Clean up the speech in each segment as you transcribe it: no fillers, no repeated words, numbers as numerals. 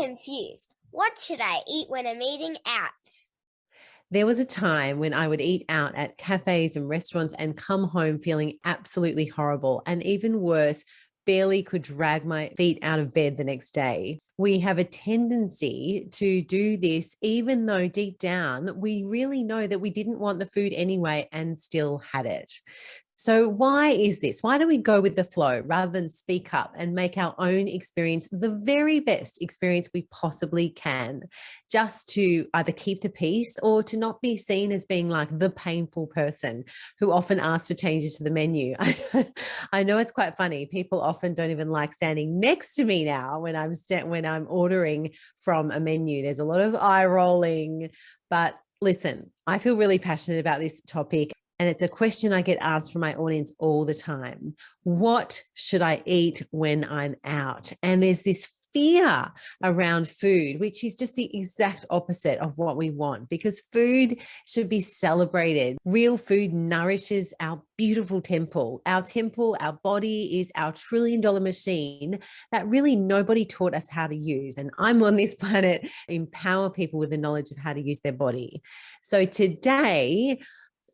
confused. What should I eat when I'm eating out? There was a time when I would eat out at cafes and restaurants and come home feeling absolutely horrible, and even worse, barely could drag my feet out of bed the next day. We have a tendency to do this, even though deep down we really know that we didn't want the food anyway and still had it. So, why is this? Why do we go with the flow rather than speak up and make our own experience the very best experience we possibly can, just to either keep the peace or to not be seen as being like the painful person who often asks for changes to the menu? I know it's quite funny. People often don't even like standing next to me now when I'm ordering from a menu. There's a lot of eye rolling, but listen, I feel really passionate about this topic. And it's a question I get asked from my audience all the time. What should I eat when I'm out? And there's this fear around food, which is just the exact opposite of what we want, because food should be celebrated. Real food nourishes our beautiful temple. Our body is our trillion-dollar machine that really nobody taught us how to use. And I'm on this planet to empower people with the knowledge of how to use their body. So today,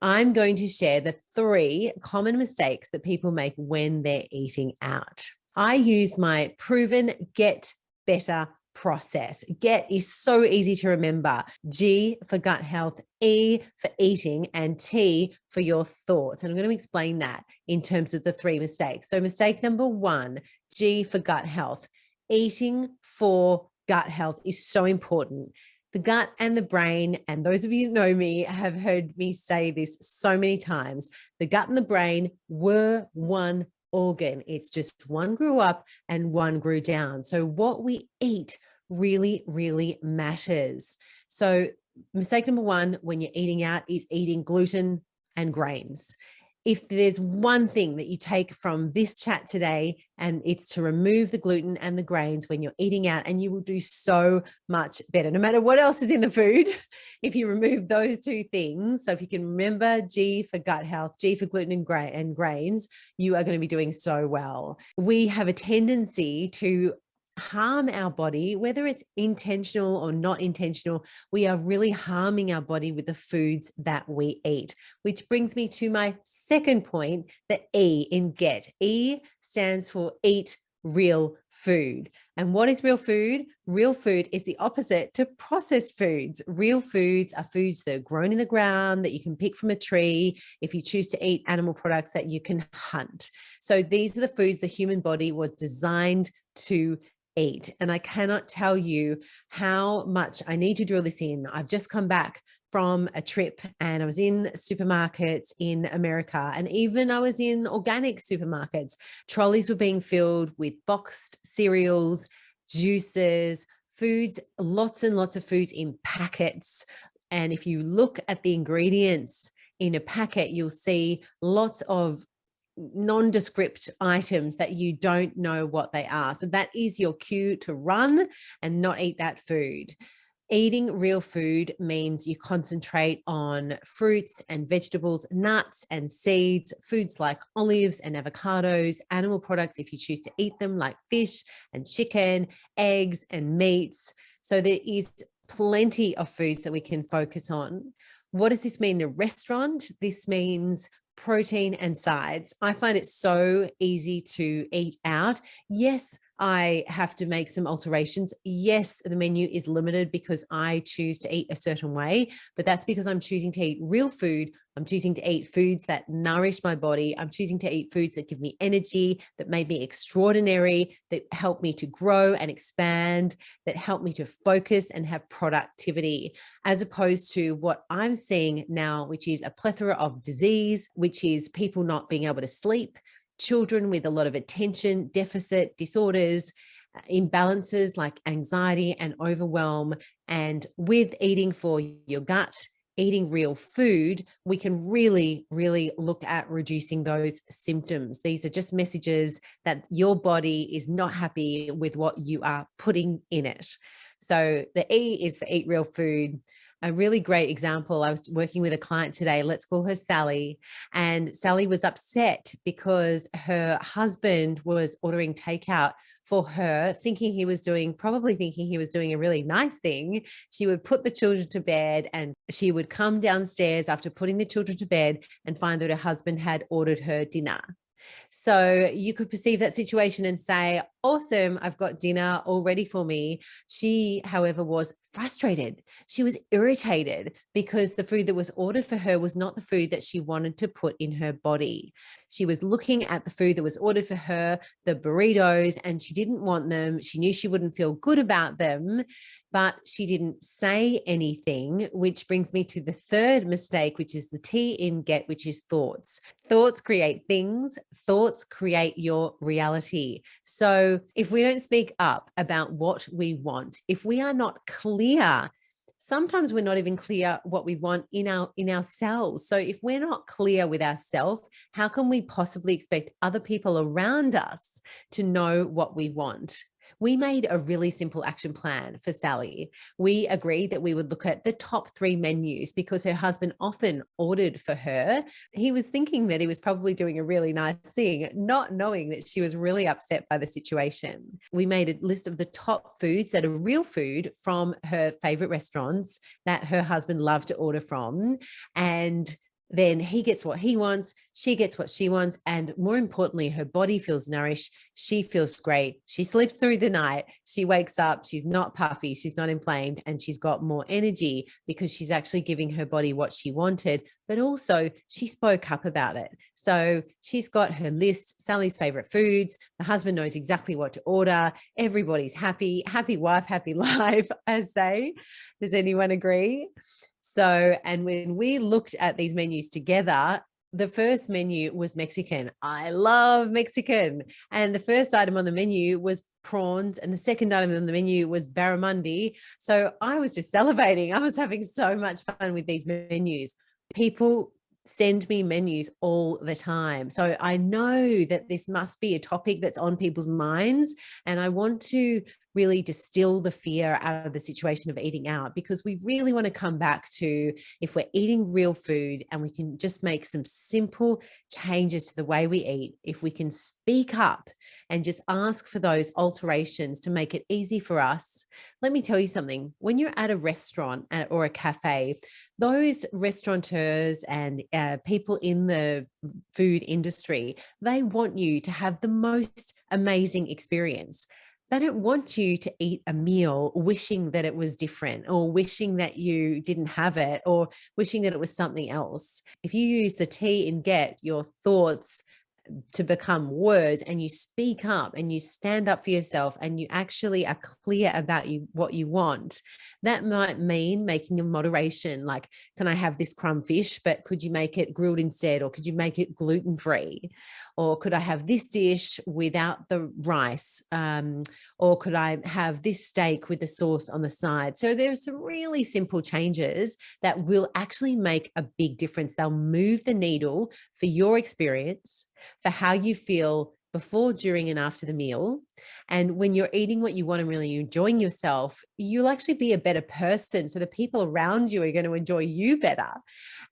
I'm going to share the 3 common mistakes that people make when they're eating out. I use my proven Get Better process. Get is so easy to remember. G for gut health, E for eating, and T for your thoughts. And I'm going to explain that in terms of the 3 mistakes. So mistake number 1, G for gut health. Eating for gut health is so important. The gut and the brain, and those of you who know me have heard me say this so many times, the gut and the brain were one organ. It's just one grew up and one grew down. So what we eat really, really matters. So mistake number 1 when you're eating out is eating gluten and grains. If there's one thing that you take from this chat today, and it's to remove the gluten and the grains when you're eating out, and you will do so much better, no matter what else is in the food, if you remove those 2 things. So if you can remember G for gut health, G for gluten and grains, you are going to be doing so well. We have a tendency to harm our body, whether it's intentional or not intentional. We are really harming our body with the foods that we eat, which brings me to my second point, the E in GET. E stands for eat real food. And what is real food? Real food is the opposite to processed foods. Real foods are foods that are grown in the ground, that you can pick from a tree. If you choose to eat animal products, that you can hunt. So these are the foods the human body was designed to eat. And I cannot tell you how much I need to drill this in. I've just come back from a trip, and I was in supermarkets in America, and even I was in organic supermarkets. Trolleys were being filled with boxed cereals, juices, foods, lots and lots of foods in packets. And if you look at the ingredients in a packet, you'll see lots of non-descript items that you don't know what they are. So that is your cue to run and not eat that food. Eating real food means you concentrate on fruits and vegetables, nuts and seeds, foods like olives and avocados, animal products if you choose to eat them, like fish and chicken, eggs and meats. So there is plenty of foods that we can focus on. What does this mean in a restaurant? This means protein and sides. I find it so easy to eat out. Yes, I have to make some alterations. Yes, the menu is limited because I choose to eat a certain way, but that's because I'm choosing to eat real food. I'm choosing to eat foods that nourish my body. I'm choosing to eat foods that give me energy, that made me extraordinary, that help me to grow and expand, that help me to focus and have productivity, as opposed to what I'm seeing now, which is a plethora of disease, which is people not being able to sleep, children with a lot of attention deficit disorders, imbalances like anxiety and overwhelm. And with eating for your gut, eating real food, we can really, really look at reducing those symptoms. These are just messages that your body is not happy with what you are putting in it. So the E is for eat real food. A really great example. I was working with a client today, let's call her Sally, and Sally was upset because her husband was ordering takeout for her, probably thinking he was doing a really nice thing. She would put the children to bed and she would come downstairs after putting the children to bed and find that her husband had ordered her dinner. So you could perceive that situation and say, awesome, I've got dinner all ready for me. She, however, was frustrated. She was irritated because the food that was ordered for her was not the food that she wanted to put in her body. She was looking at the food that was ordered for her, the burritos, and she didn't want them. She knew she wouldn't feel good about them, but she didn't say anything, which brings me to the third mistake, which is the T in get, which is thoughts. Thoughts create things. Thoughts create your reality. So if we don't speak up about what we want, if we are not clear, sometimes we're not even clear what we want in ourselves. So if we're not clear with ourselves, how can we possibly expect other people around us to know what we want? We made a really simple action plan for Sally. We agreed that we would look at the top 3 menus because her husband often ordered for her. He was thinking that he was probably doing a really nice thing, not knowing that she was really upset by the situation. We made a list of the top foods that are real food from her favorite restaurants that her husband loved to order from. And then he gets what he wants, she gets what she wants, and more importantly, her body feels nourished, she feels great, she sleeps through the night, she wakes up, she's not puffy, she's not inflamed, and she's got more energy because she's actually giving her body what she wanted, but also she spoke up about it. So she's got her list, Sally's favorite foods, the husband knows exactly what to order, everybody's happy, happy wife, happy life, I say. Does anyone agree? So, and when we looked at these menus together, the first menu was Mexican. I love Mexican. And the first item on the menu was prawns, and the second item on the menu was barramundi. So I was just salivating. I was having so much fun with these menus. People send me menus all the time. So I know that this must be a topic that's on people's minds. And I want to really distill the fear out of the situation of eating out, because we really want to come back to, if we're eating real food and we can just make some simple changes to the way we eat, if we can speak up and just ask for those alterations to make it easy for us. Let me tell you something, when you're at a restaurant or a cafe, those restaurateurs and people in the food industry, they want you to have the most amazing experience. They don't want you to eat a meal wishing that it was different, or wishing that you didn't have it, or wishing that it was something else. If you use the T in get, your thoughts to become words, and you speak up and you stand up for yourself and you actually are clear about what you want, that might mean making a moderation, like, can I have this crumb fish, but could you make it grilled instead, or could you make it gluten-free, or could I have this dish without the rice, or could I have this steak with the sauce on the side? So there's some really simple changes that will actually make a big difference. They'll move the needle for your experience, for how you feel before, during, and after the meal. And when you're eating what you want and really enjoying yourself, you'll actually be a better person. So the people around you are going to enjoy you better.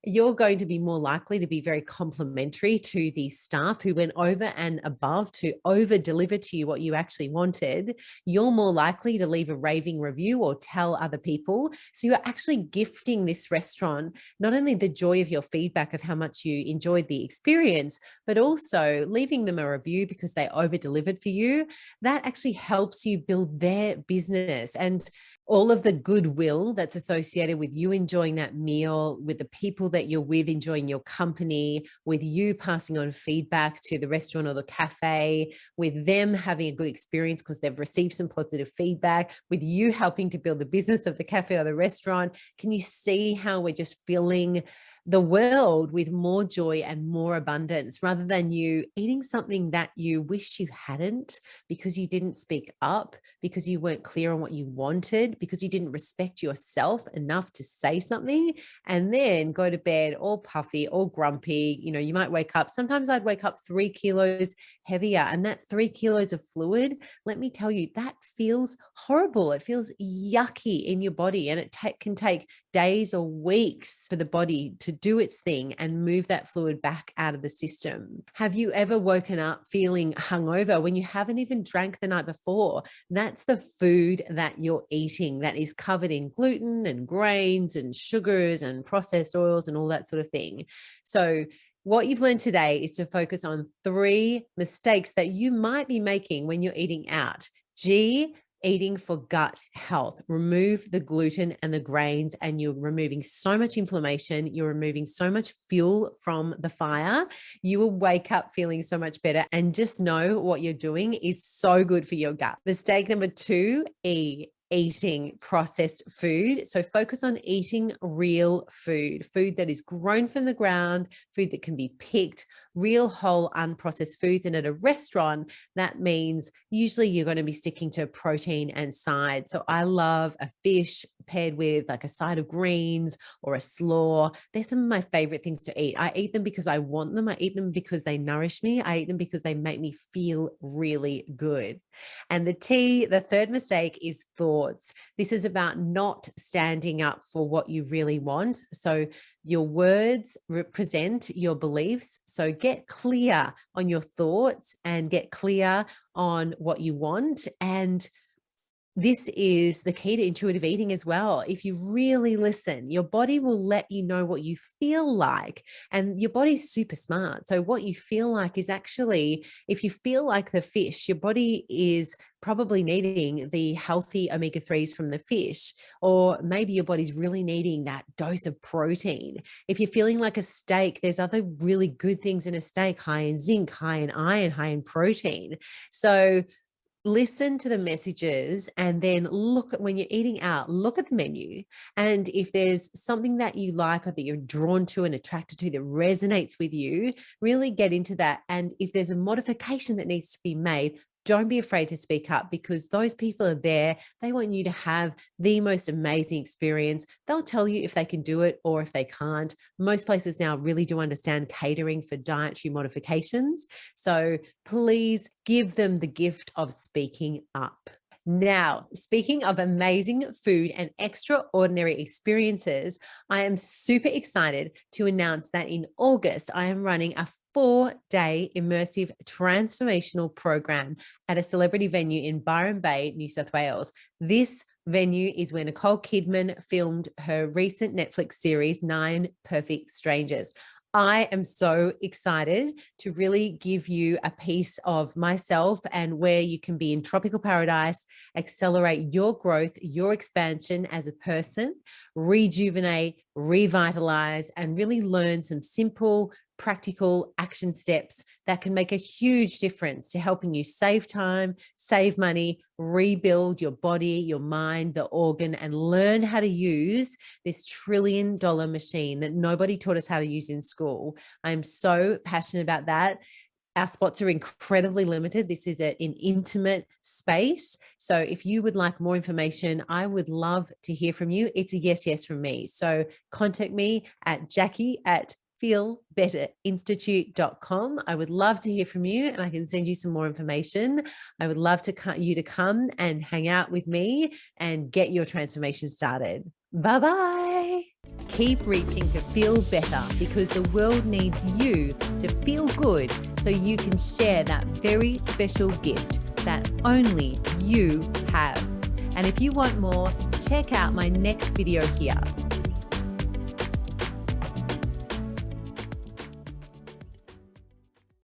You're going to be more likely to be very complimentary to the staff who went over and above to over deliver to you what you actually wanted. You're more likely to leave a raving review or tell other people. So you're actually gifting this restaurant not only the joy of your feedback of how much you enjoyed the experience, but also leaving them a review because they over delivered for you. That actually helps you build their business, and all of the goodwill that's associated with you enjoying that meal, with the people that you're with enjoying your company, with you passing on feedback to the restaurant or the cafe, with them having a good experience because they've received some positive feedback, with you helping to build the business of the cafe or the restaurant. Can you see how we're just filling the world with more joy and more abundance, rather than you eating something that you wish you hadn't because you didn't speak up, because you weren't clear on what you wanted, because you didn't respect yourself enough to say something, and then go to bed all puffy, all grumpy. You might wake up. Sometimes I'd wake up 3 kilos heavier, and that 3 kilos of fluid, let me tell you, that feels horrible. It feels yucky in your body, and it can take days or weeks for the body to do its thing and move that fluid back out of the system. Have you ever woken up feeling hungover when you haven't even drank the night before? That's the food that you're eating that is covered in gluten and grains and sugars and processed oils and all that sort of thing. So what you've learned today is to focus on 3 mistakes that you might be making when you're eating out. Eating for gut health. Remove the gluten and the grains, and you're removing so much inflammation. You're removing so much fuel from the fire. You will wake up feeling so much better, and just know what you're doing is so good for your gut. Mistake number 2, eating processed food. So focus on eating real food that is grown from the ground, food that can be picked, real whole unprocessed foods. And at a restaurant, that means usually you're going to be sticking to protein and sides. So I love a fish paired with like a side of greens or a slaw. They're some of my favorite things to eat. I eat them because I want them. I eat them because they nourish me. I eat them because they make me feel really good. And the third mistake is thoughts. This is about not standing up for what you really want. So your words represent your beliefs. So get clear on your thoughts and get clear on what you want. And this is the key to intuitive eating as well. If you really listen, your body will let you know what you feel like, and your body's super smart. So what you feel like is actually, if you feel like the fish, your body is probably needing the healthy omega-3s from the fish, or maybe your body's really needing that dose of protein. If you're feeling like a steak, there's other really good things in a steak, high in zinc, high in iron, high in protein. So listen to the messages, and then look at, when you're eating out, look at the menu. And if there's something that you like or that you're drawn to and attracted to that resonates with you, really get into that. And if there's a modification that needs to be made, don't be afraid to speak up, because those people are there. They want you to have the most amazing experience. They'll tell you if they can do it or if they can't. Most places now really do understand catering for dietary modifications. So please give them the gift of speaking up. Now, speaking of amazing food and extraordinary experiences, I am super excited to announce that in August, I am running a 4-day immersive transformational program at a celebrity venue in Byron Bay, New South Wales. This venue is where Nicole Kidman filmed her recent Netflix series, 9 Perfect Strangers. I am so excited to really give you a piece of myself and where you can be in tropical paradise, accelerate your growth, your expansion as a person, rejuvenate, revitalize, and really learn some simple, practical action steps that can make a huge difference to helping you save time, save money, rebuild your body, your mind, the organ, and learn how to use this $1 trillion machine that nobody taught us how to use in school. I'm so passionate about that. Our spots are incredibly limited. This is an intimate space. So if you would like more information, I would love to hear from you. It's a yes from me. So contact me at jackie@feelbetterinstitute.com. I would love to hear from you, and I can send you some more information. I would love you to come and hang out with me and get your transformation started. Bye-bye. Keep reaching to feel better, because the world needs you to feel good so you can share that very special gift that only you have. And if you want more, check out my next video here.